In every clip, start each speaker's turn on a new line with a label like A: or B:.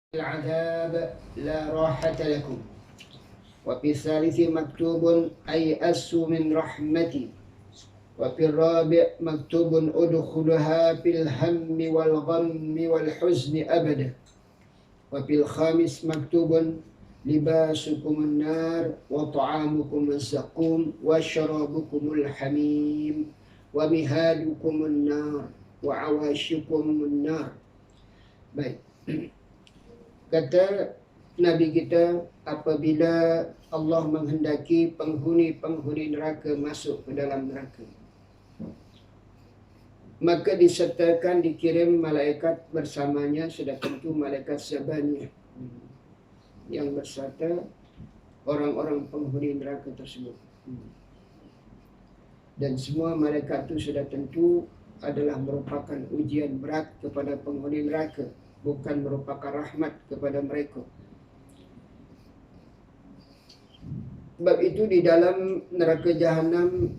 A: العذاب لا راحة لكم وفي الثالث مكتوب أيأس من رحمتي وفي الرابع مكتوب أدخلها في الهم والغم والحزن أبدا وفي الخامس مكتوب لباسكم النار وطعامكم الزقوم وشرابكم الحميم ومهادكم النار وعواشكم النار. Baik. Kata Nabi kita, apabila Allah menghendaki penghuni-penghuni neraka masuk ke dalam neraka, maka disertakan dikirim malaikat bersamanya, sudah tentu malaikat Zabaniyah yang berserta orang-orang penghuni neraka tersebut. Dan semua malaikat itu sudah tentu adalah merupakan ujian berat kepada penghuni neraka, bukan merupakan rahmat kepada mereka. Sebab itu di dalam neraka Jahanam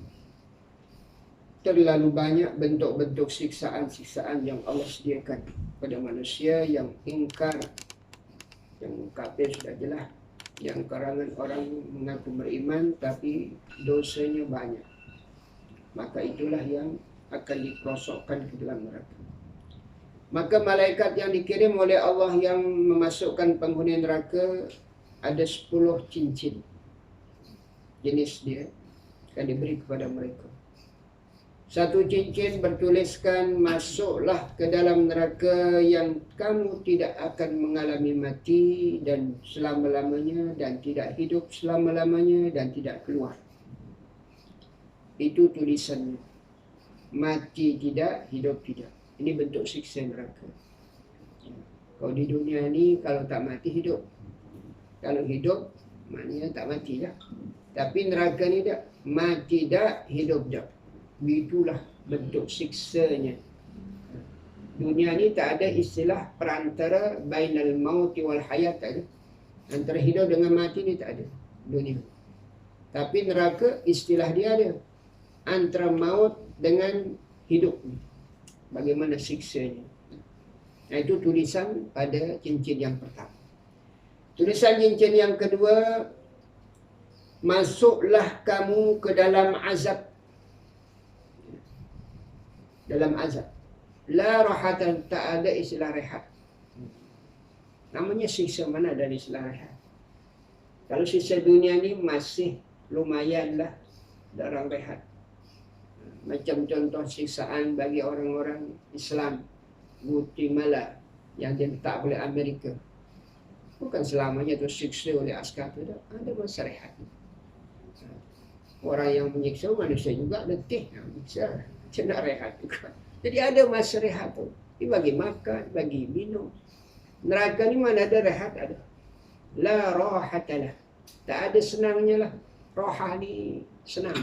A: terlalu banyak bentuk-bentuk siksaan-siksaan yang Allah sediakan kepada manusia yang ingkar, yang kafir sudah jelas, yang karangan orang mengaku beriman tapi dosanya banyak. Maka itulah yang akan diperosokkan ke dalam neraka. Maka malaikat yang dikirim oleh Allah yang memasukkan penghuni neraka ada 10 cincin. Jenis dia akan diberi kepada mereka. Satu cincin bertuliskan, masuklah ke dalam neraka yang kamu tidak akan mengalami mati dan selama-lamanya, dan tidak hidup selama-lamanya, dan tidak keluar. Itu tulisannya. Mati tidak, hidup tidak. Ini bentuk siksa neraka. Kalau di dunia ni, kalau tak mati, hidup. Kalau hidup, maknanya tak mati dah. Tapi neraka ni tak, mati dah, hidup dah. Itulah bentuk siksanya. Dunia ni tak ada istilah perantara bainal mauti wal hayat, tak ada. Antara hidup dengan mati ni tak ada dunia. Tapi neraka istilah dia ada. Antara maut dengan hidup. Bagaimana siksanya. Nah, itu tulisan pada cincin yang pertama. Tulisan cincin yang kedua, masuklah kamu ke dalam azab. Dalam azab. La rahatan, tak ada istilah rehat. Namanya siksa, mana dari istilah rehat. Kalau siksa dunia ni masih lumayanlah darang rehat. Macam contoh siksaan bagi orang-orang Islam Guatemala yang diletak oleh Amerika. Bukan selamanya tu siksa oleh askar tu dah. Ada masa rehat. Orang yang menyiksa manusia juga letih. Bisa nak rehat juga. Jadi ada masa rehat tu. Dibagi makan, bagi minum. Neraka ni mana ada rehat? Ada. La rahatalah. Tak ada senangnya lah. Roha ni senang.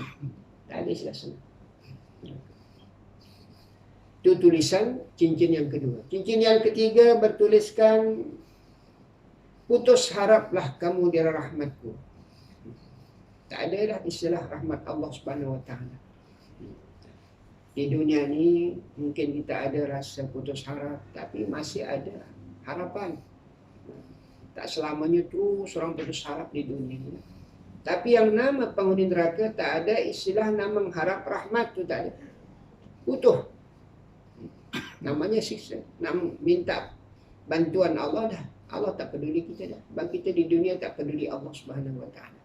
A: Tak ada istilah senang. Itu tulisan cincin yang kedua. Cincin yang ketiga bertuliskan, putus haraplah kamu dari rahmatku. Tak ada lah istilah rahmat Allah Subhanahu Wa Taala. Di dunia ni mungkin kita ada rasa putus harap, tapi masih ada harapan. Tak selamanya terus orang putus harap di dunia ni. Tapi yang nama penghuni neraka tak ada istilah nama mengharap rahmat tu, tak ada. Utuh. Namanya siksa. Nak minta bantuan Allah dah. Allah tak peduli kita dah. Sebab kita di dunia tak peduli Allah Subhanahu Wa Taala.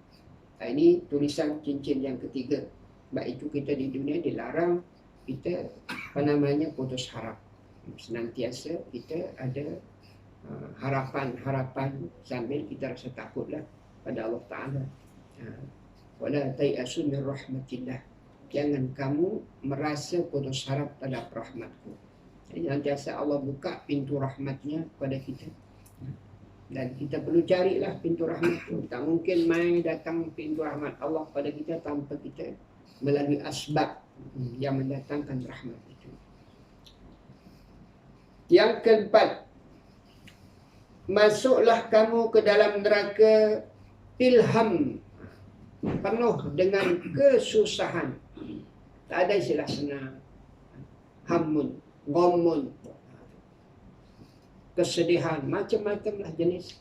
A: Nah, ini tulisan cincin yang ketiga. Sebab itu kita di dunia dilarang kita putus harap. Senantiasa kita ada harapan-harapan sambil kita rasa takutlah pada Allah Ta'ala. Wala tayasu min rahmatillah. Jangan kamu merasa putus harap terhadap rahmatku. Jadi nantiasa Allah buka pintu rahmatnya kepada kita. Dan kita perlu carilah pintu rahmat itu. Tak mungkin main datang pintu rahmat Allah pada kita tanpa kita melalui asbab yang mendatangkan rahmat itu. Yang keempat, masuklah kamu ke dalam neraka ilham, penuh dengan kesusahan. Tak ada istilah senang. Hamun, gomun. kesedihan, macam-macam lah jenis.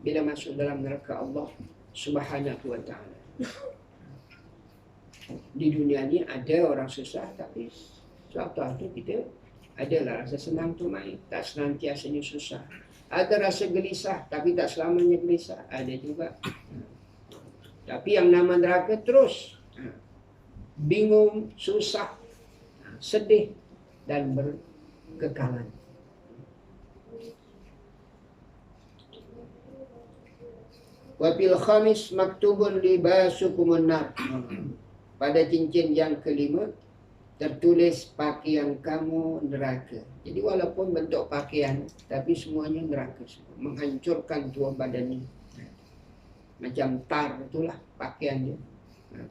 A: Bila masuk dalam neraka Allah Subhanahu wa ta'ala. Di dunia ni ada orang susah, tapi suatu hari kita adalah rasa senang tu main, tak senantiasanya susah. Ada rasa gelisah, tapi tak selamanya gelisah. Ada juga. Tapi yang nama neraka terus bingung, susah, sedih dan berkekalan. Wa fil khamis maktubun libasukumun nar. Pada cincin yang kelima tertulis pakaian kamu neraka. Jadi walaupun bentuk pakaian, tapi semuanya neraka semua. Menghancurkan tubuh badan ni. Macam tar itulah pakaian dia.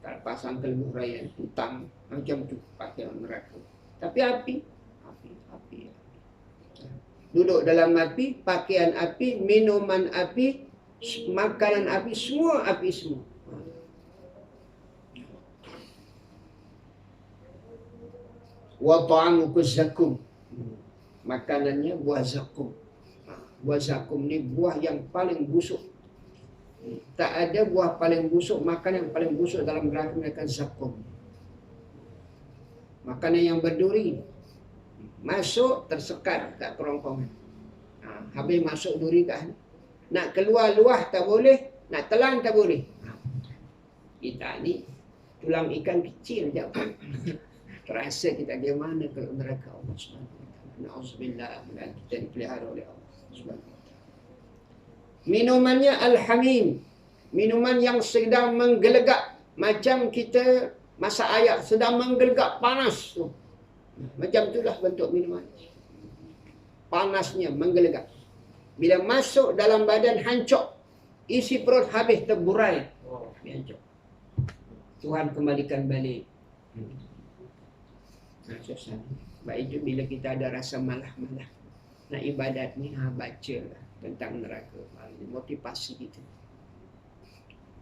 A: Tar pasang ke lebuh raya, hitam. Macam tu pakaian neraka. Tapi api. Duduk dalam api, pakaian api, minuman api, makanan api, semua api semua. Wa ta'amuku zakum. Makanannya buah zakum. Buah zakum ni buah yang paling busuk. Tak ada buah paling busuk, makanan yang paling busuk dalam neraka mereka zakum. Makanan yang berduri. Masuk tersekat kat kerongkongan. Habis masuk duri kat. Nak keluar luah tak boleh, nak telan tak boleh. Kita ni tulang ikan kecil je pun. Terasa kita bagaimana kalau neraka Allah Subhanahu wa taala. Na'udzubillah, kita dipelihara oleh Allah Subhanahu wa taala. Minumannya al-hamim. Minuman yang sedang menggelegak, macam kita masak air sedang menggelegak panas tu. Macam itulah bentuk minuman. Panasnya menggelegak. Bila masuk dalam badan hancur. Isi perut habis terburai. Hancur. Tuhan kembalikan balik. Susah. Sebab itu bila kita ada rasa malah-malah nak ibadat ni, baca lah tentang neraka. Motivasi kita.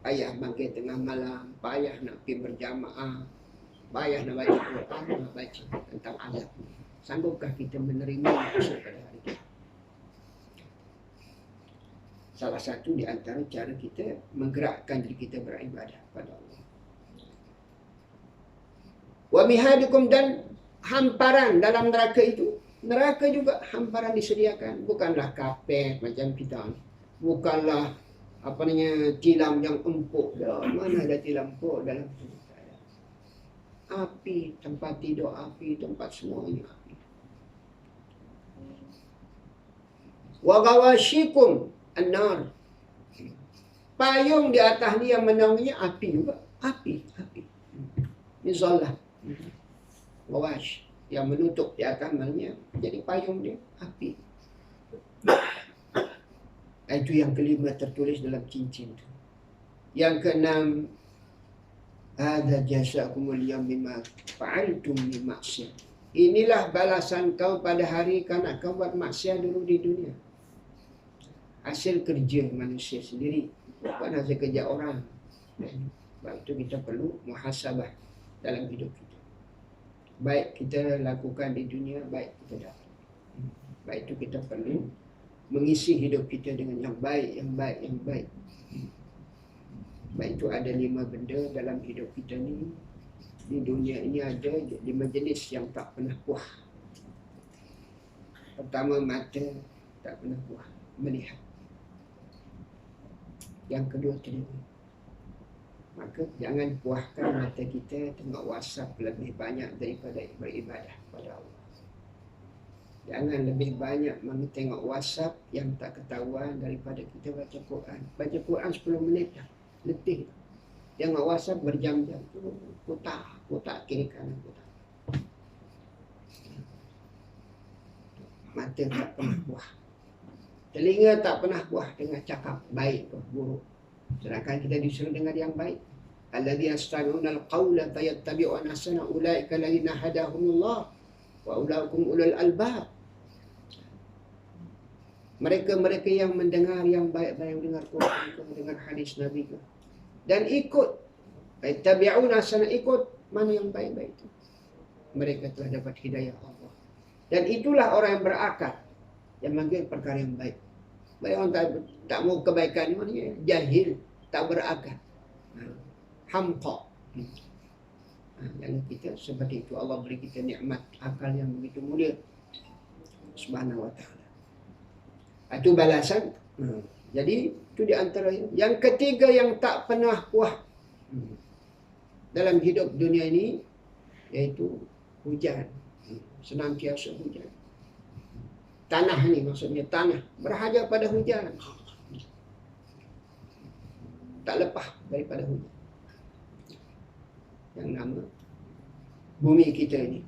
A: Payah bangkit tengah malam, payah nak pergi berjamaah, payah nak baca Quran, nak baca tentang azab. Sanggupkah kita menerima masuk pada hari ini? Salah satu di antara cara kita menggerakkan diri kita beribadah pada Allah. Wa mihadukum, dan hamparan dalam neraka itu. Neraka juga hamparan disediakan. Bukanlah kapet macam kita. Bukanlah tilam yang empuk. Mana ada tilam empuk dalam tu? Api, tempat tidur api, tempat semuanya api. Wa gawashikum an-nar. Payung di atas ni yang menaunginya api juga. Api. Ini zallah. Wawash yang menutup di atas malnya, jadi payung dia api. Itu yang kelima tertulis dalam cincin tu. Yang keenam, ada jazakumul yawm bima fa'altum min maksiat. Inilah balasan kau pada hari kerana kau buat maksiat dulu di dunia. Hasil kerja manusia sendiri, bukan hasil kerja orang. Sebab itu kita perlu muhasabah dalam hidup kita. Baik kita lakukan di dunia, baik kita dapat. Baik itu kita perlu mengisi hidup kita dengan yang baik. Baik itu ada 5 benda dalam hidup kita ni. Di dunia ini ada 5 jenis yang tak pernah puas. Pertama, mata tak pernah puas melihat. Yang kedua, telinga. Maka jangan puaskan mata kita tengok WhatsApp lebih banyak daripada beribadah pada Allah. Jangan lebih banyak tengok WhatsApp yang tak ketahuan daripada kita baca Quran. Baca Quran 10 minit dah, letih. Tengok WhatsApp berjam-jam. Kotak kiri kanan kotak. Mata tak pernah puas. Telinga tak pernah puas dengan cakap baik ke buruk. Sedangkan kita disuruh dengar yang baik. Alladzi yastami'una al-qawla fayattabi'una ahsana ulaika alladziina hadahumullah wa ulaikum ulul albab. Mereka-mereka yang mendengar yang baik-baik, mendengar Quran ke, mendengar hadis Nabi ke, dan ikut, fayattabi'una ahsana, ikut mana yang baik-baik itu. Mereka telah dapat hidayah Allah. Dan itulah orang yang berakal. Yang panggil perkara yang baik. Baik orang tak mau kebaikan ni maknanya jahil, tak berakal. Hamqa. Yang kita seperti itu, Allah beri kita nikmat akal yang begitu mulia Subhanahu wa ta'ala. Itu balasan. Jadi itu di antara yang ketiga yang tak pernah puas dalam hidup dunia ini, yaitu hujan. Senantiasa hujan. Tanah ni maksudnya tanah berhaja pada hujan. Tak lepas daripada hujan. Yang nama bumi kita ini.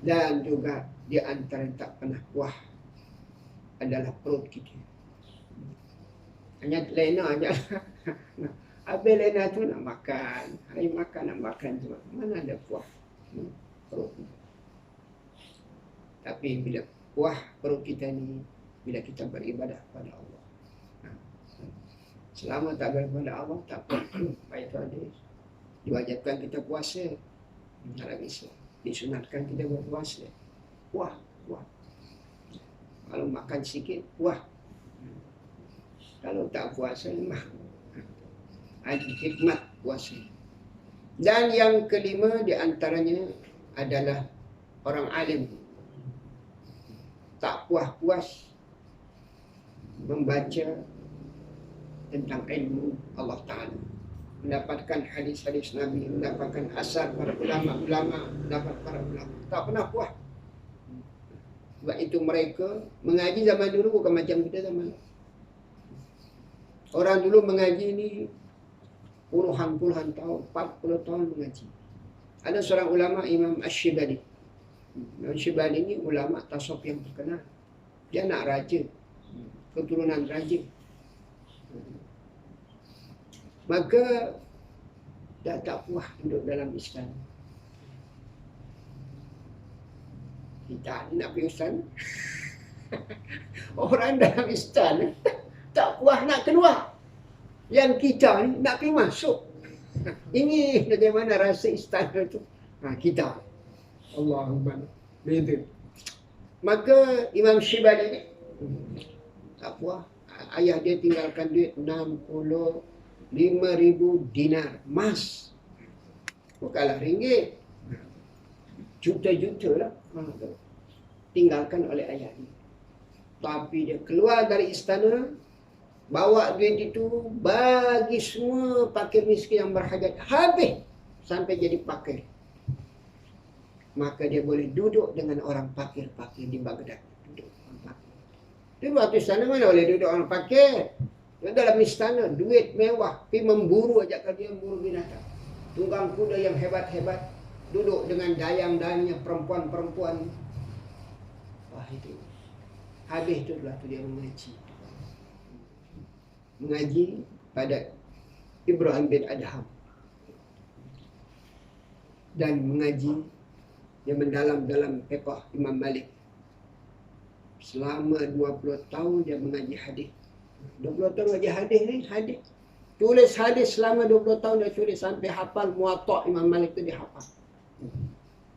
A: Dan juga di antara yang tak pernah puas adalah perut kita. Hanya lena aja. Habis lena tu nak makan. Hari makan nak makan tu. Mana ada puas perut. Tapi bila puas perut kita ni, bila kita beribadah kepada Allah. Selama tak beribadah Allah, tak perlu. Baik tu ada. Diwajibkan kita puasa. Tak lagi disunatkan kita berpuasa. Puas. Kalau makan sikit, puas. Kalau tak puasa, lemah. Ada hikmat puasa. Dan yang kelima di antaranya adalah orang alim. Tak puas-puas membaca tentang ilmu Allah Ta'ala. Mendapatkan hadis-hadis Nabi, mendapatkan asar para ulama-ulama, mendapat para ulama. Tak pernah puas. Sebab itu mereka mengaji zaman dulu bukan macam kita zaman. Orang dulu mengaji ni puluhan tahun, 40 tahun mengaji. Ada seorang ulama, Imam Ash-Shibali. Imam Ash-Shibali ni ulama tasawuf yang terkenal. Dia anak raja, keturunan raja. Maka dah tak puas duduk dalam istana. Kita ni nak pergi istana. Orang dalam istana tak puas nak keluar. Yang kita ni nak pergi masuk. Ini bagaimana rasa istana tu. Kita. Allahumma. Begitu. Maka Imam Syibali ni tak puas. Ayah dia tinggalkan duit 65,000 dinar emas. Bukanlah ringgit. Juta-juta lah. Tinggalkan oleh ayah dia. Tapi dia keluar dari istana, bawa duit itu, bagi semua fakir miskin yang berhajat. Habis sampai jadi fakir. Maka dia boleh duduk dengan orang fakir-fakir di Baghdad. Duduk orang fakir. Di waktu istana mana boleh duduk orang fakir? Dalam istana, duit mewah. Pergi memburu aja kalau dia memburu binatang. Tunggang kuda yang hebat-hebat. Duduk dengan dayang-dayangnya, perempuan-perempuan. Wah itu. Habis tu lah tu dia mengaji. Mengaji pada Ibrahim bin Adham. Dan mengaji yang mendalam dalam fiqh Imam Malik. Selama 20 tahun dia mengaji hadis. 20 tahun mengaji hadis ni, hadis. Tulis hadis selama 20 tahun dia tulis sampai hafal Muwatta' Imam Malik tu dia hafal.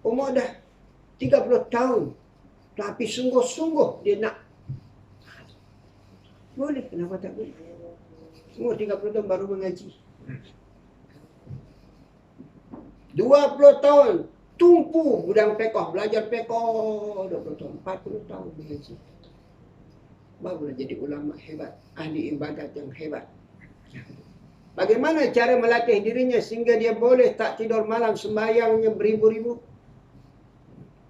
A: Umur dah 30 tahun. Tapi sungguh-sungguh dia nak. Boleh, kenapa tak boleh? Semua 30 tahun baru mengaji. 20 tahun tumpu gudang fiqh, belajar fiqh 20 tahun, 40 tahun mengaji. Barulah jadi ulama hebat, ahli ibadat yang hebat. Bagaimana cara melatih dirinya sehingga dia boleh tak tidur malam sembahyangnya beribu-ribu?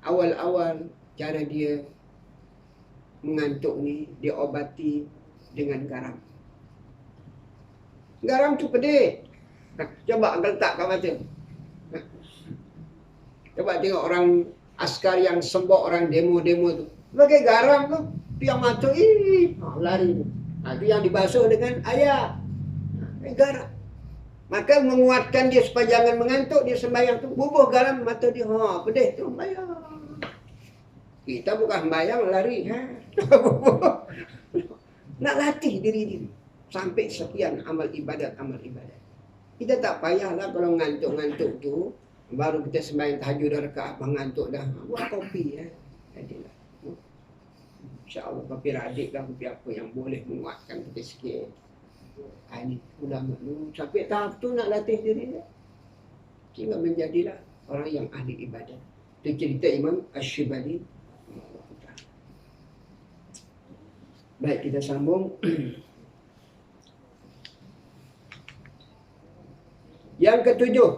A: Awal-awal cara dia mengantuk ni diobati dengan garam. Garam tu pedih. Coba letak kat mata. Coba tengok orang askar yang sembok orang demo-demo tu. Pakai garam tu, yang mata lari tu. Itu yang dibasuh dengan air. Garam. Maka menguatkan dia supaya jangan mengantuk, dia sembahyang tu bubuh garam mata dia. Pedih tu sembahyang. Kita bukan sembahyang lari. Nak latih diri sampai sekian amal ibadat. Kita tak payahlah kalau ngantuk-ngantuk tu baru kita sembahyang tahajud dah rakaat mengantuk dah. Buat kopi Jadilah. InsyaAllah kopi radik lah, kopi apa yang boleh menguatkan kita sikit. Ini ulama dulu sampai tahap tu nak latih diri dia, sehingga menjadilah orang yang ahli ibadah. Itu cerita Imam Ash-Shibali. Baik, kita sambung. Yang ketujuh,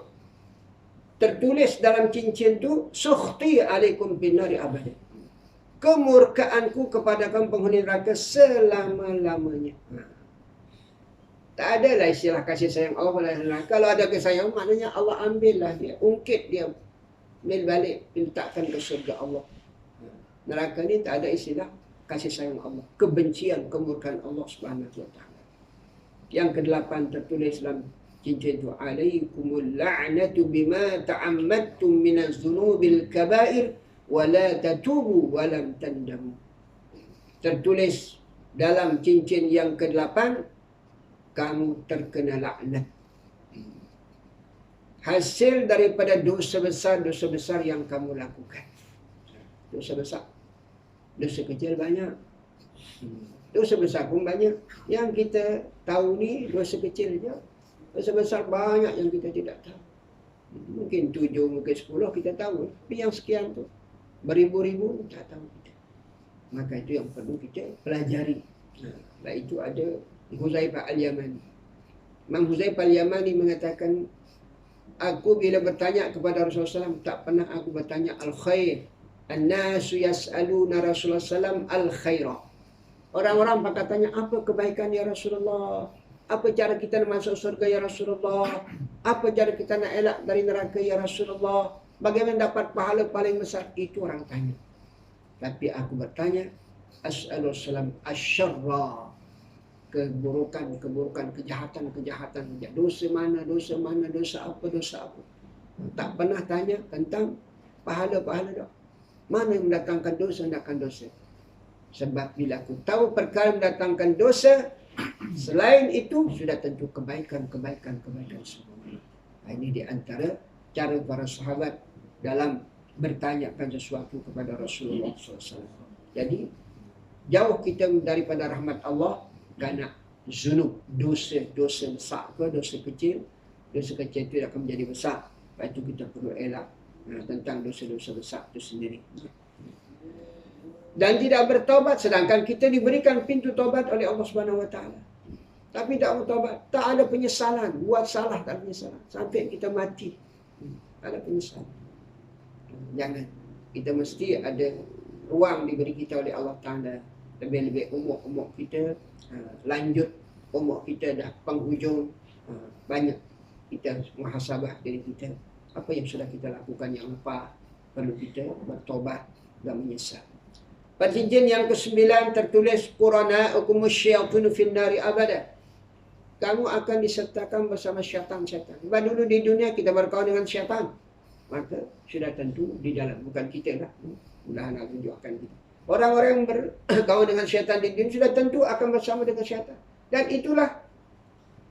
A: tertulis dalam cincin tu, sukhti alaikum binnari abadi. Kemurkaanku kepada kamu penghuni neraka selama-lamanya. Tak adalah istilah kasih sayang Allah pada neraka. Kalau ada kasih sayang, maknanya Allah ambillah dia, ungkit dia, ambil balik, letakkan ke surga Allah. Neraka ni tak ada istilah kasih sayang Allah, kebencian, kemurkaan Allah Subhanahu wa taala. Yang kedelapan tertulis dalam cincin itu, alaikumul la'natu bima ta'ammadtum minaz zunubil kaba'ir wa la tatubu wa lam tandamu. Tertulis dalam cincin yang kedelapan, kamu terkena laknat. Hasil daripada dosa besar yang kamu lakukan. Dosa besar. Dosa kecil banyak. Dosa besar pun banyak. Yang kita tahu ni dosa kecil je. Dosa besar banyak yang kita tidak tahu. Mungkin 7, mungkin 10 kita tahu. Tapi yang sekian tu, beribu-ribu tak tahu kita. Maka itu yang perlu kita pelajari. Nah, itu ada Huzaifah Al-Yamani. Imam Huzaifah Al-Yamani mengatakan, aku bila bertanya kepada Rasulullah SAW, tak pernah aku bertanya al-khair. An-nasu yas'aluna Rasulullah SAW al-khairah. Orang-orang akan tanya, apa kebaikan ya Rasulullah? Apa cara kita nak masuk surga ya Rasulullah? Apa cara kita nak elak dari neraka ya Rasulullah? Bagaimana dapat pahala paling besar? Itu orang tanya. Tapi aku bertanya, as'alullah salam asyarra. Keburukan, kejahatan. Dosa mana, dosa apa. Tak pernah tanya tentang pahala dah. Mana yang mendatangkan dosa. Sebab bila aku tahu perkara mendatangkan dosa, selain itu sudah tentu kebaikan semua. Ini di antara cara para sahabat dalam bertanyakan sesuatu kepada Rasulullah SAW. Jadi jauh kita daripada rahmat Allah kerana zunub, dosa besar ke dosa kecil. Dosa kecil itu akan menjadi besar. Lepas itu kita perlu elak tentang dosa-dosa besar itu sendiri. Dan tidak bertaubat, sedangkan kita diberikan pintu taubat oleh Allah Subhanahu wa taala. Tapi tak bertaubat, tak ada penyesalan, buat salah tak ada penyesalan sampai kita mati. Tak ada penyesalan. Jangan. Kita mesti ada ruang diberi kita oleh Allah Taala. Lebih-lebih umur kita lanjut, umur kita dah penghujung, banyak kita muhasabah diri kita. Apa yang sudah kita lakukan yang lupa, perlu kita bertobat dan menyesal. Pada cincin yang ke-9 tertulis, Qurana'ukum syaitunu finnari abada. Kamu akan disertakan bersama syaitan-syaitan. Sebab dulu di dunia kita berkawan dengan syaitan, maka sudah tentu di dalam, bukan kita lah. Mudah-mudahan Allah tunjukkan kita. Orang-orang yang berkawan dengan syaitan di dunia sudah tentu akan bersama dengan syaitan. Dan itulah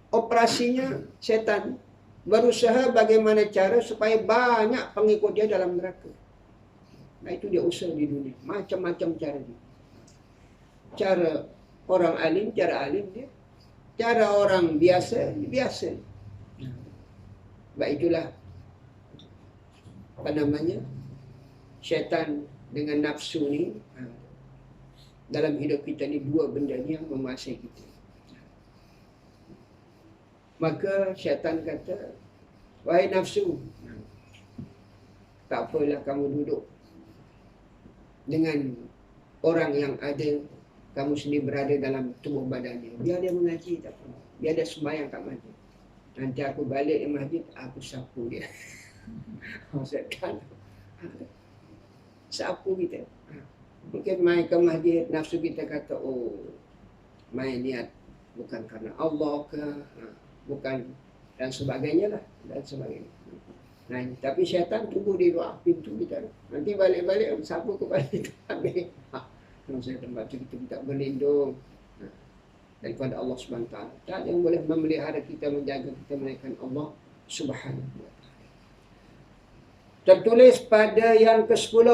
A: operasinya syaitan. Berusaha bagaimana cara supaya banyak pengikut dia dalam neraka. Nah, itu dia usaha di dunia. Macam-macam cara dia. Cara orang alim, cara alim dia. Cara orang biasa. Sebab itulah, apa namanya, syaitan dengan nafsu ni, dalam hidup kita ni, dua benda ni yang menguasai kita. Maka syaitan kata, wahai nafsu, tak apalah kamu duduk dengan orang yang ada, kamu sendiri berada dalam tubuh badannya. Biar dia mengaji, tak apa. Biar dia sembahyang kat masjid. Nanti aku balik ke masjid, aku sapu dia. Syaitan sapu kita. Mungkin main ke masjid, nafsu kita kata, oh, main niat bukan kerana Allah ke, bukan, dan sebagainya lah. Dan sebagainya. Nah, tapi syaitan tunggu di luar pintu kita. Nanti balik-balik, sapu kepada kita habis. Kalau saya tempat itu kita berlindung daripada Allah SWT. Tak ada yang boleh memelihara kita, menjaga kita, melainkan Allah Subhanahu wa taala. Tertulis pada yang ke-10,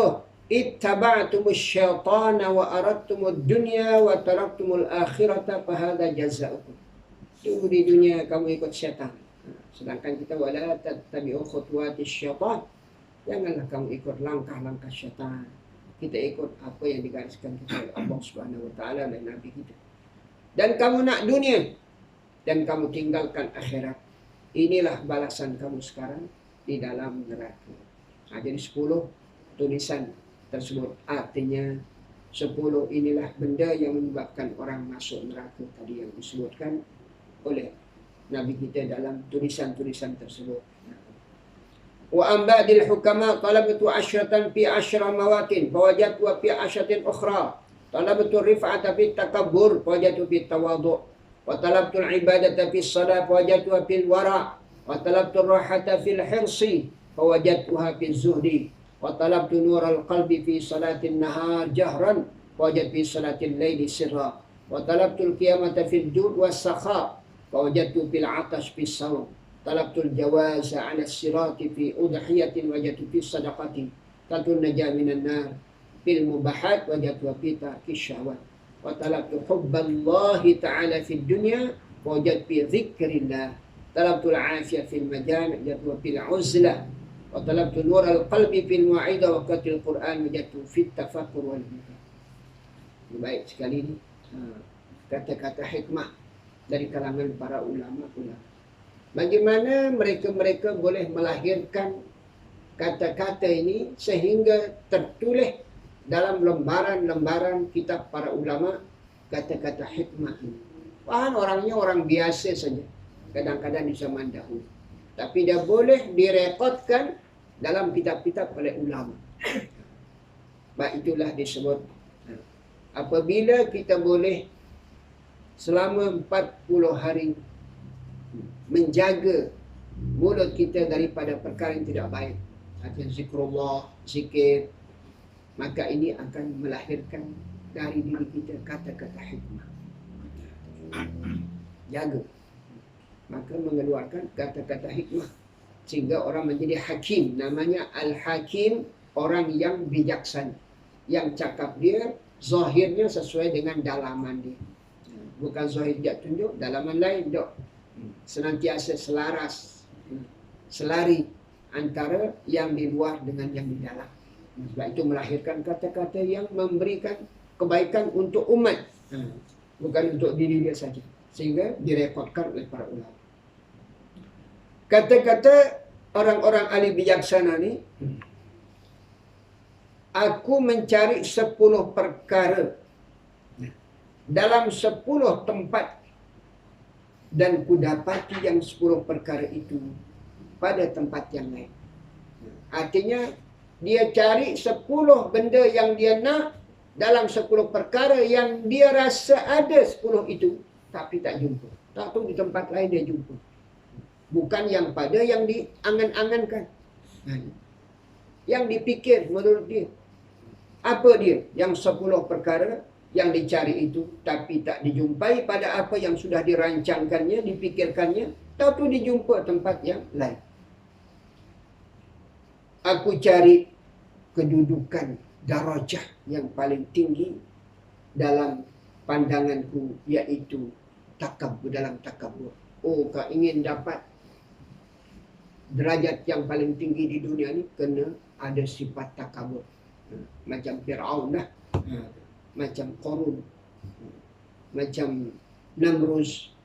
A: ittaba'tumus syaitana wa aradtumud dunya wa taraktumul akhirata fahadha jazaa'ukum. Tunggu di dunia kamu ikut syaitan. Sedangkan kita wala tattabi'u khutuwatis syaitan. Janganlah kamu ikut langkah-langkah syaitan. Kita ikut apa yang digariskan kita oleh Allah Subhanahu wa taala dan Nabi kita. Dan kamu nak dunia dan kamu tinggalkan akhirat. Inilah balasan kamu sekarang di dalam neraka. Jadi 10 tulisan tersebut artinya 10 inilah benda yang menyebabkan orang masuk neraka tadi yang disebutkan oleh Nabi kita dalam tulisan-tulisan tersebut. Wa ambadil hukama talabtu asyratan fi asyra mawatin fawajadtu fi asyratin ukhra talabtu rif'ata fi takabbur fawajadtu fi tawadhu wa talabtu al-ibadata fi shalah fawajadtu fi wara wa talabtu rahata fi al-hirsi fawajadtuha fi zuhdi wa talabtu nur al-qalbi fi salatin nahar jahran fawajadtu fi salatil laili sirra wa talabtu al-qiyamata fi al-jud was-sakha fawajadtu fil 'atash fi as-sawm talabtul jawaza 'ala as-sirati fi udhiyatin wajadtu fi sadaqati talabtul najah minan nar fil mubahat wajadtu fi tarki syahwat wa talabtu hubballahi ta'ala fid dunya wajadtu fi dzikrillah talabtul 'afiyah fil majami wajadtu fil 'uzlah wa talabtu nur al-qalbi fil mu'idah wa qatil Qur'an wajadtu fit tafakkur wal hikmah. Baik sekali ini kata-kata hikmah dari kalangan para ulama-ulama. Bagaimana mereka boleh melahirkan kata-kata ini sehingga tertulis dalam lembaran-lembaran kitab para ulama kata-kata hikmah ini. Wah, orangnya orang biasa saja. Kadang-kadang di zaman dahulu. Tapi dia boleh direkodkan dalam kitab-kitab oleh ulama. Itulah disebut. Apabila kita boleh selama 40 hari menjaga mulut kita daripada perkara yang tidak baik, artinya zikrullah, zikir, maka ini akan melahirkan dari diri kita kata-kata hikmah. Jaga, maka mengeluarkan kata-kata hikmah sehingga orang menjadi hakim. Namanya al-hakim, orang yang bijaksana, yang cakap dia zahirnya sesuai dengan dalaman dia. Bukan zahir dia tunjuk, dalaman lain dok. Senantiasa selaras, selari antara yang di luar dengan yang di dalam. Sebab itu melahirkan kata-kata yang memberikan kebaikan untuk umat, bukan untuk diri dia saja. Sehingga direkodkan oleh para ulama. Kata-kata orang-orang ahli bijaksana ni, aku mencari 10 perkara dalam 10 tempat dan ku dapati yang 10 perkara itu pada tempat yang lain. Artinya dia cari 10 benda yang dia nak dalam 10 perkara yang dia rasa ada 10 itu, tapi tak jumpa. Tak tahu di tempat lain dia jumpa. Bukan yang pada yang diangan-angankan. Yang dipikir menurut dia. Apa dia? Yang 10 perkara yang dicari itu, tapi tak dijumpai pada apa yang sudah dirancangkannya, dipikirkannya, tapi dijumpa tempat yang lain. Aku cari kedudukan darajah yang paling tinggi dalam pandanganku, iaitu takabur, dalam takabur. Oh, kau ingin dapat derajat yang paling tinggi di dunia ni, kena ada sifat takabur. Macam Fir'aun lah. Macam Qarun, macam Namrus,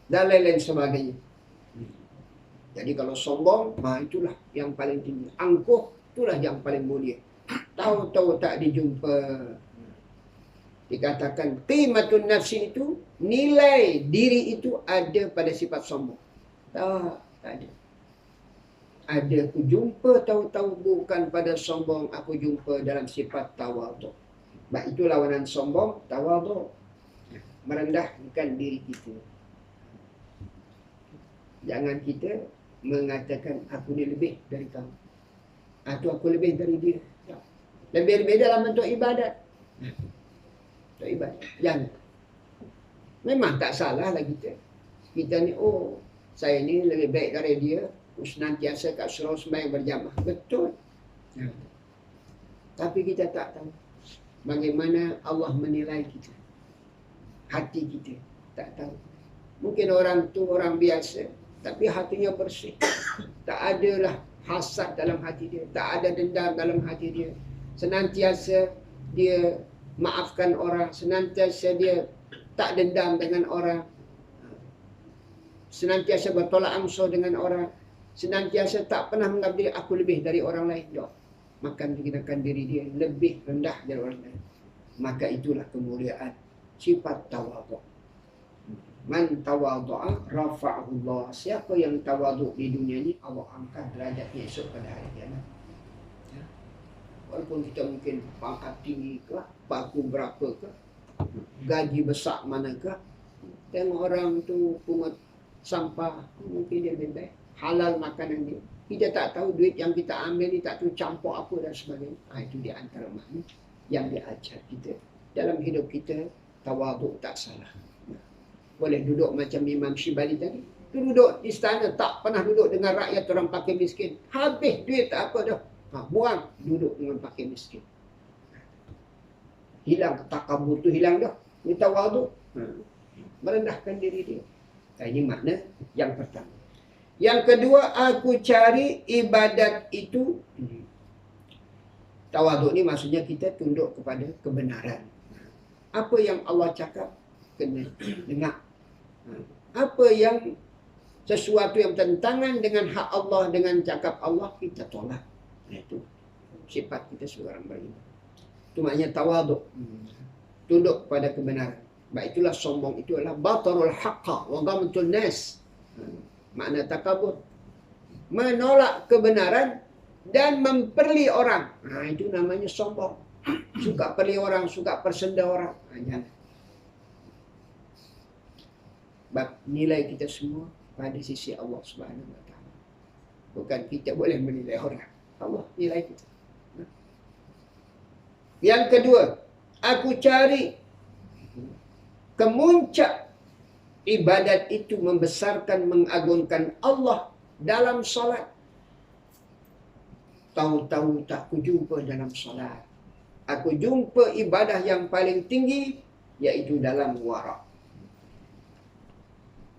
A: dan lain-lain sebagainya. Jadi kalau sombong, itulah yang paling tinggi. Angkuh, itulah yang paling mulia. Tahu-tahu tak dijumpa. Dikatakan qimatun nafsi itu, nilai diri itu ada pada sifat sombong. Tak ada. Ada, aku jumpa tahu-tahu bukan pada sombong, aku jumpa dalam sifat tawadhu. Baik, itu lawanan sombong, tawadhu, merendahkan diri kita. Jangan kita mengatakan aku ni lebih dari kamu, atau aku lebih dari dia. Lebih-lebih dalam bentuk ibadat. Bentuk ibadat. Jangan. Memang tak salah lah kita. Kita ni, oh, saya ni lebih baik dari dia, senantiasa kat surau sembahyang berjamaah. Betul. Tapi kita tak tahu bagaimana Allah menilai kita. Hati kita tak tahu. Mungkin orang tu orang biasa, tapi hatinya bersih. Tak adalah hasad dalam hati dia, tak ada dendam dalam hati dia. Senantiasa dia maafkan orang, senantiasa dia tak dendam dengan orang, senantiasa bertolak ansur dengan orang, senantiasa tak pernah menganggap diri aku lebih dari orang lain. Ya, maka menggunakan diri dia lebih rendah dari orang lain. Maka itulah kemuliaan sifat tawadhu. Man tawadhu'a rafa'ahu Allah. Siapa yang tawadhu di dunia ini, Allah angkat derajatnya esok pada hari kiamat. Ya. Walaupun kita mungkin pangkat tinggi ke, paku berapa ke, gaji besar manakah, tengok orang tu pungut sampah, mungkin dia lebih baik. Halal makanan dia. Kita tak tahu duit yang kita ambil ni tak tahu campur apa dan sebagainya. Itu di antara makna yang diajar kita. Dalam hidup kita, tawaduk tak salah. Boleh duduk macam Imam Syibali tadi. Duduk di istana, tak pernah duduk dengan rakyat orang fakir miskin. Habis duit tak apa dah. Buang, duduk dengan fakir miskin. Hilang, takabur tu hilang dah. Ini tawaduk. Merendahkan diri dia. Ini makna yang pertama. Yang kedua, aku cari ibadat itu. Tawaduk ni maksudnya kita tunduk kepada kebenaran. Apa yang Allah cakap, kena dengar. Apa yang sesuatu yang bertentangan dengan hak Allah, dengan cakap Allah, kita tolak. Itu sifat kita seorang beriman. Itu maknanya tawaduk. Tunduk kepada kebenaran. Baik, itulah sombong, itu adalah batarul haqqa wa ghamtul nas. Makna takabur, menolak kebenaran dan memperli orang. Itu namanya sombong. Suka perli orang, suka persenda orang. Jangan. Sebab nilai kita semua pada sisi Allah Subhanahu Wa Taala. Bukan kita boleh menilai orang. Allah nilai kita. Yang kedua, aku cari kemuncak ibadat itu membesarkan, mengagungkan Allah dalam salat. Tahu-tahu tak aku jumpa dalam salat. Aku jumpa ibadah yang paling tinggi, yaitu dalam wara'.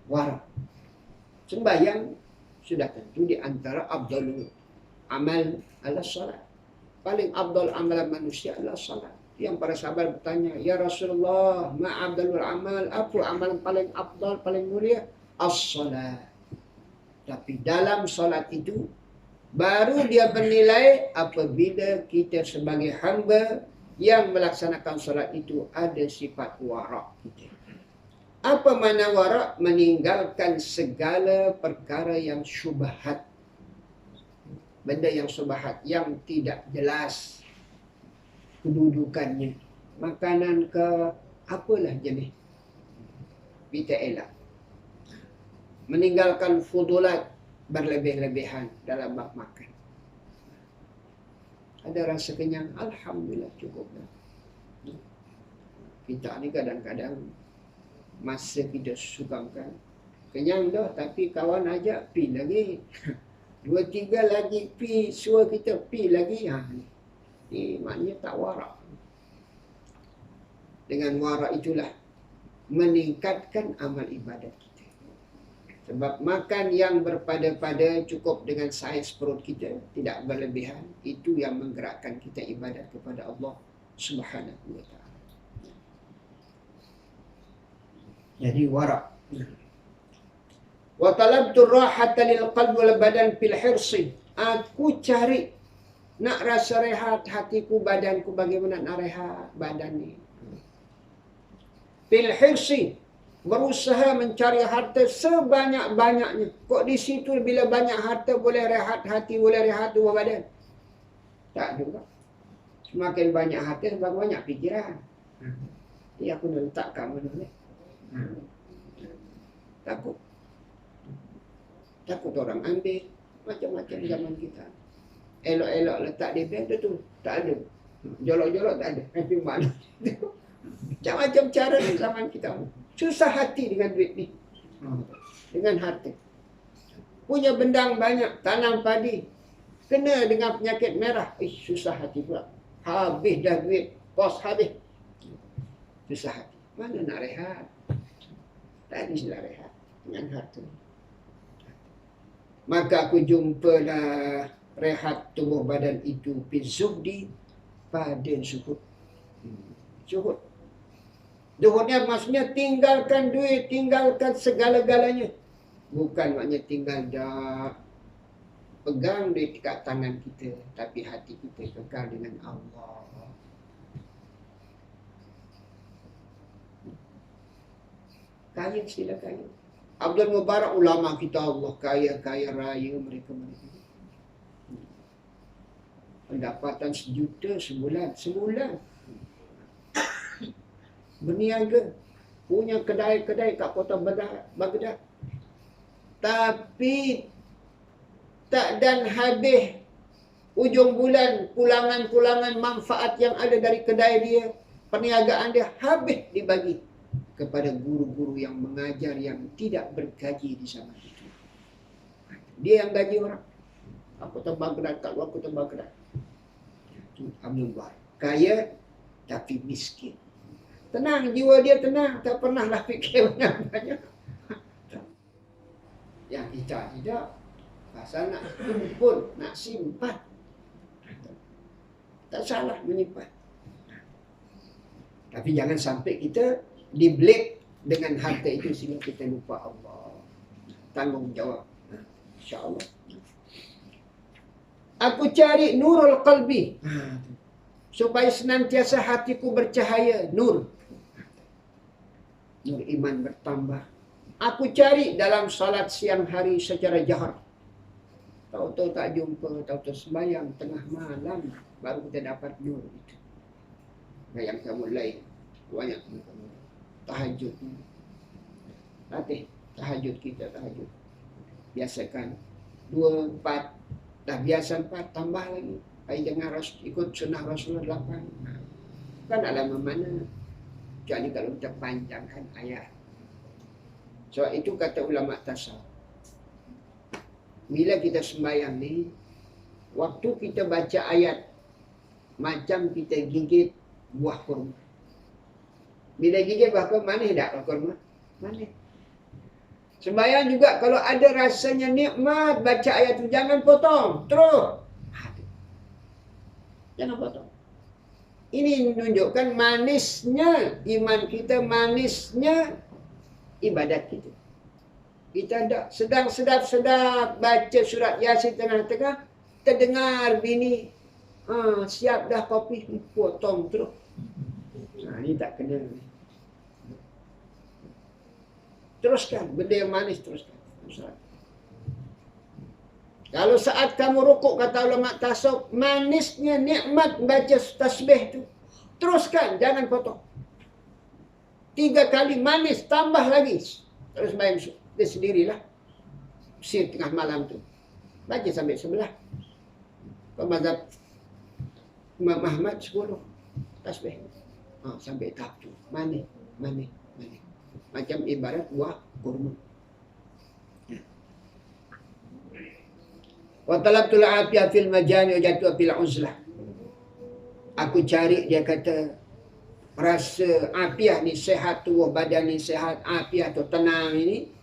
A: Wara'. Sembahyang sudah tentu di antara afdalul amal adalah salat. Paling afdal amalan manusia adalah salat. Yang para sahabat bertanya, ya Rasulullah, ma afdalul amal? Apa amalan paling afdal, paling mulia? As-salat. Tapi dalam salat itu, baru dia bernilai apabila kita sebagai hamba yang melaksanakan salat itu ada sifat wara' kita. Apa makna wara'? Meninggalkan segala perkara yang syubhat. Benda yang syubhat, yang tidak jelas kedudukannya. Makanan ke apalah jenis, kita elak. Meninggalkan fudulat, berlebih-lebihan dalam bab makan. Ada rasa kenyang, alhamdulillah cukup. Kita ni kadang-kadang masa kita sukangkan, kenyang dah tapi kawan ajak pi lagi. 2-3 lagi pi, suruh kita pi lagi. Ini maknanya tak wara'. Dengan wara' itulah meningkatkan amal ibadat kita. Sebab makan yang berpada-pada cukup dengan saiz perut kita, tidak berlebihan, itu yang menggerakkan kita ibadat kepada Allah Subhanahu Wa Taala. Jadi wara'. Wa talabtu rahata lil qalbi wal badan fil hirsi. Aku cari nak rasa rehat hatiku, badanku, bagaimana nak rehat badan ni. Fil hirsi, berusaha mencari harta sebanyak-banyaknya. Kok di situ bila banyak harta boleh rehat hati, boleh rehat tubuh badan? Tak juga. Semakin banyak harta, semakin banyak fikiran. Ini aku nak letak kat mana ni? Takut. Takut orang ambil. Macam-macam zaman kita. Elok-elok letak di beg tu. Tak ada. Jolok-jolok tak ada. Nanti mana? Macam-macam cara di zaman kita. Susah hati dengan duit ni. Dengan harta. Punya bendang banyak. Tanam padi. Kena dengan penyakit merah. Susah hati pula. Habis dah duit, kos habis. Susah hati. Mana nak rehat? Tak ada istilah rehat dengan harta. Maka aku jumpalah rehat tubuh badan itu bizuhdi pada zuhud. Zuhud. Zuhudnya maksudnya tinggalkan duit, tinggalkan segala-galanya. Bukan maknanya tinggal dah pegang duit dekat tangan kita, tapi hati kita kekal dengan Allah. Kaya sila kaya. Abdul Mubarak ulama kita Allah kaya raya mereka. Pendapatan 1 juta sebulan. Berniaga. Punya kedai-kedai kat kota Baghdad. Tapi tak dan habis ujung bulan pulangan-pulangan manfaat yang ada dari kedai dia, perniagaan dia habis dibagi kepada guru-guru yang mengajar yang tidak bergaji di zaman itu. Dia yang gaji orang. Aku Baghdad, kat luar kota Baghdad. Itu Abdul Mubarak. Kaya tapi miskin. Tenang, jiwa dia tenang. Tak pernah lah fikir banyak-banyak. Yang kita tidak. Pasal nak kumpul, nak simpan. Tak salah menyimpan. Tapi jangan sampai kita dibelit dengan harta itu sehingga kita lupa Allah. Tanggungjawab. InsyaAllah. Aku cari nurul qalbi. Supaya senantiasa hatiku bercahaya. Nur. Nur iman bertambah. Aku cari dalam salat siang hari secara jahar. Tahu-tahu tak jumpa, tahu-tahu sembahyang tengah malam baru kita dapat nur itu. Yang kamu lain banyak tahajud. Latih tahajud kita tahajud. Biasakan 2, 4. Dah biasa 4 tambah lagi. Hai jangan ikut sunnah Rasulullah 8. Kan alam mana? Kecuali kalau kita panjangkan ayat. Sebab itu kata ulama tasawuf. Bila kita sembahyang ni, waktu kita baca ayat, macam kita gigit buah kurma. Bila gigit buah kurma, manis tak buah kurma? Manis. Sembahyang juga kalau ada rasanya nikmat baca ayat tu, jangan potong, terus. Jangan potong. Ini menunjukkan manisnya iman kita, manisnya ibadat kita. Kita tak sedang sedap-sedap baca surat Yasin tengah-tengah, terdengar bini, siap dah kopi, potong terus. Ini tak kena. Teruskan, benda yang manis teruskan. Kalau saat kamu rukuk, kata ulama tasawuf, manisnya nikmat baca tasbih tu, teruskan, jangan potong. 3 kali manis, tambah lagi. Terus main dia sendirilah. Sir tengah malam tu. Baca sampai 11. Pemazhab Imam Ahmad 10. Tasbih. Sampai tahap tu. Manis. Macam ibarat buah kurma. Wa talabtul afiyah fil majani wa jatu fil uzlah. Aku cari, dia kata, rasa afiah ni, sehat tubuh badan ni, sehat afiah atau tenang ini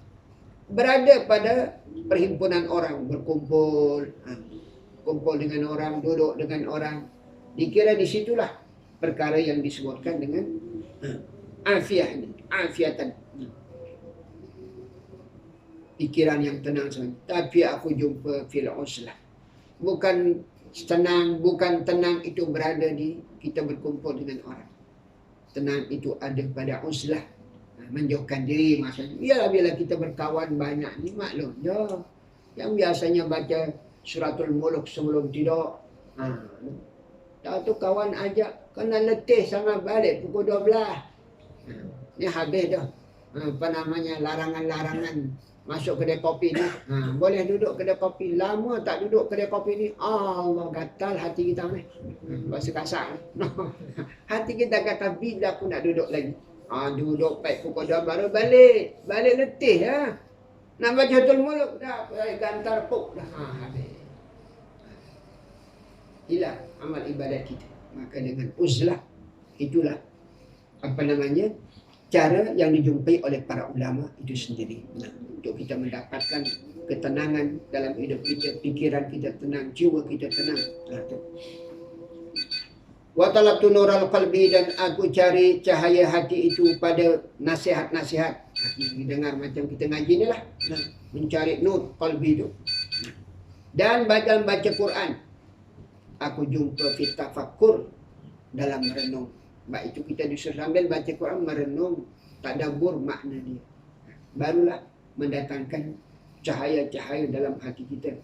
A: berada pada perhimpunan orang, berkumpul, kumpul dengan orang, duduk dengan orang. Dikira di situlah perkara yang disebutkan dengan afiah ini, afiatan. Pikiran yang tenang saja. Tapi aku jumpa fil uzlah. Bukan tenang itu berada di kita berkumpul dengan orang. Tenang itu ada pada uzlah. Menjauhkan diri maksudnya. Ya, bila kita berkawan banyak ni maklum. Ya, yang biasanya baca suratul muluk sebelum tidur. Tahu tu kawan ajak, kena letih sangat balik pukul 12. Ni habis dah. Apa namanya, larangan-larangan masuk kedai kopi ni. Boleh duduk kedai kopi. Lama tak duduk kedai kopi ni. Allah, gatal hati kita ni. Bahasa kasar. Hati kita kata bila aku nak duduk lagi. Duduk baik pukul 2 baru balik. Balik letih ya. Nak baca suratul muluk dah. Gantar puk dah. Habis. Hilang amal ibadat kita. Maka dengan uzlah, itulah apa namanya, cara yang dijumpai oleh para ulama itu sendiri. Untuk kita mendapatkan ketenangan dalam hidup kita, pikiran kita tenang, jiwa kita tenang. Wa talabtu nural qalbi, dan aku cari cahaya hati itu pada nasihat-nasihat. Dengar macam kita ngaji ni lah. Mencari nur qalbi itu. Dan baca Quran. Aku jumpa fit tafakkur, dalam merenung. Sebab itu kita disuruh sambil baca Quran merenung, tadabbur makna dia. Barulah mendatangkan cahaya-cahaya dalam hati kita.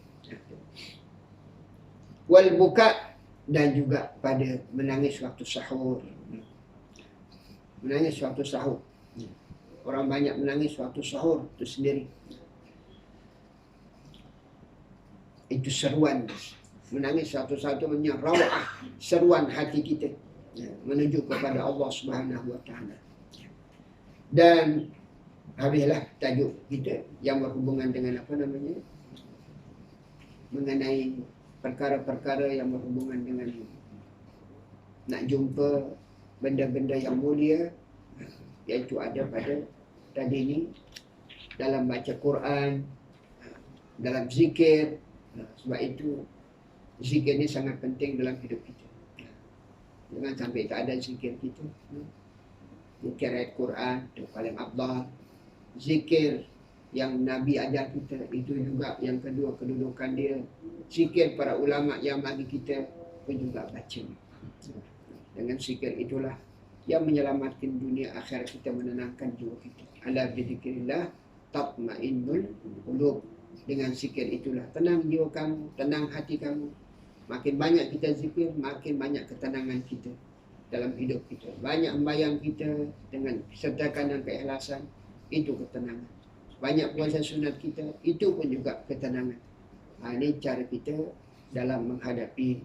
A: Wal buka, dan juga pada menangis waktu sahur. Menangis waktu sahur. Orang banyak menangis waktu sahur itu sendiri. Itu seruan. Menangis satu-satunya rawah, seruan hati kita menuju kepada Allah Subhanahu wa taala. Dan habislah tajuk kita yang berhubungan dengan apa namanya? Mengenai perkara-perkara yang berhubungan dengan nak jumpa benda-benda yang mulia, iaitu ada pada tadi ni dalam baca Quran, dalam zikir. Sebab itu zikir ni sangat penting dalam hidup kita. Jangan sampai tak ada zikir kita. Zikir ayat Quran itu paling afdal. Zikir yang Nabi ajar kita itu juga yang kedua kedudukan dia. Zikir para ulama yang bagi kita pun juga baca. Dengan zikir itulah yang menyelamatkan dunia akhirat kita, menenangkan jiwa kita. Ala bidzikrillah tatmainnul qulub. Dengan zikir itulah tenang jiwa kamu, tenang hati kamu. Makin banyak kita zikir, makin banyak ketenangan kita dalam hidup kita. Banyak membayang kita dengan sertakan dan keikhlasan, itu ketenangan. Banyak puasa sunat kita, itu pun juga ketenangan. Ini cara kita dalam menghadapi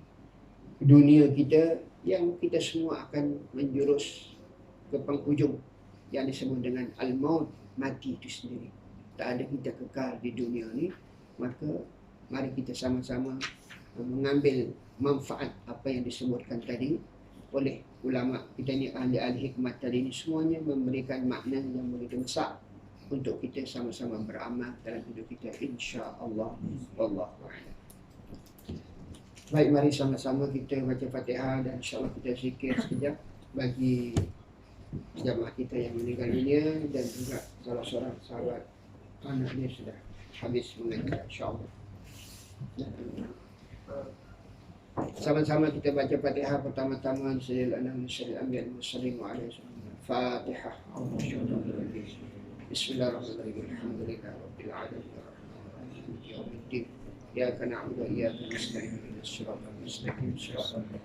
A: dunia kita yang kita semua akan menjurus ke penghujung yang disebut dengan al-maut, mati itu sendiri. Tak ada kita kekal di dunia ni, maka mari kita sama-sama mengambil manfaat apa yang disebutkan tadi oleh ulama kita ni, ahli-ahli hikmat tadi ni, semuanya memberikan makna yang begitu besar untuk kita sama-sama beramal dalam hidup kita, insya-Allah. Wallahu a'lam. Baik, mari sama-sama kita baca Fatihah dan insya-Allah kita zikir sekejap bagi jamaah kita yang meninggal dunia dan juga salah seorang sahabat anak dia sudah habis mengajar, insya-Allah. Sama-sama kita baca Fatihah pertama-tama. Bismillahirrahmanirrahim. Fatihah. Bismillahirrahmanirrahim. Alhamdulillahirabbil alamin. Iyyaka na'budu wa iyyaka nasta'in. Ihdinas siratal mustaqim.